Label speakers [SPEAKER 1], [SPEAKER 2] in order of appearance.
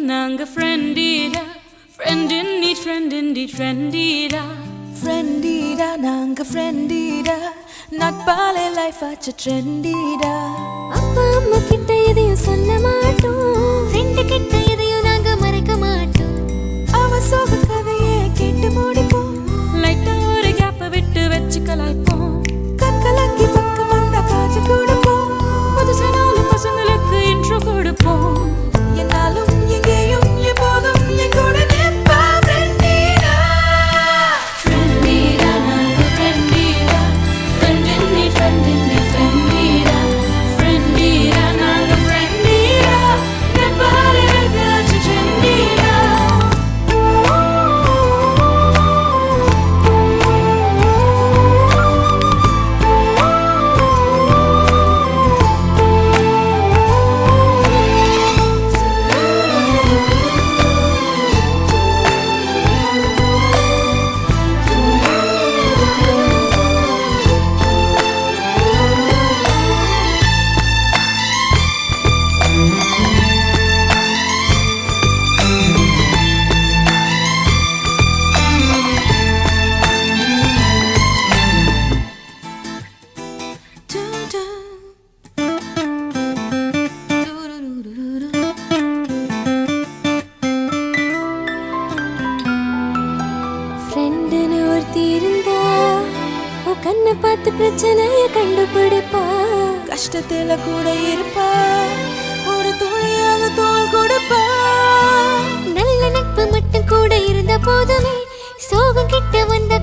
[SPEAKER 1] நாங்க ஃப்ரெண்டீடா friend in need ஃப்ரெண்டீடா
[SPEAKER 2] ஃப்ரெண்டீடா நாங்க ஃப்ரெண்டீடா நட்பாலே life ஆச்சு ட்ரெண்டீடா
[SPEAKER 3] அப்பா அம்மா கிட்ட எதையும் சொல்ல மாட்டோம் ஃப்ரெண்ட் கிட்ட எதையும் நாங்க மறைக்க மாட்டோம்
[SPEAKER 2] அவ சோக கதையே கேட்டு முடிப்போம்
[SPEAKER 1] லைட்டா ஒரு கேப்ப விட்டு வச்சு கலாய்ப்போம்
[SPEAKER 2] கலங்கி பக்கம் வந்தா காய்ச்சி கொடுப்போம்
[SPEAKER 1] புதுசா நாலு பசங்களுக்கு இன்ட்ரோ கொடுப்போம்
[SPEAKER 2] என்னாலும் எங்கேயும் எப்போதும் என் கூட நிற்பா ஃப்ரெண்டீடா
[SPEAKER 1] ஃப்ரெண்டீடா நாங்க ஃப்ரெண்டீடா friend in need ஃப்ரெண்டீடா ஃப்ரெண்டீடா நாங்க ஃப்ரெண்டீடா நட்பாலே லைஃப் ஆச்சு ட்ரெண்டீடா
[SPEAKER 3] ஃப்ரெண்டுன்னு ஒருத்தி இருந்தா உன் கண்ணை பார்த்து பிரச்சனைய கண்டுபிடிப்பா
[SPEAKER 2] கஷ்டத்துல கூட இருப்பா ஒரு துணையாக தோள் கொடுப்பா
[SPEAKER 3] நல்ல நட்பு மட்டும் கூட இருந்த போதுமே சோகம் கிட்ட வந்த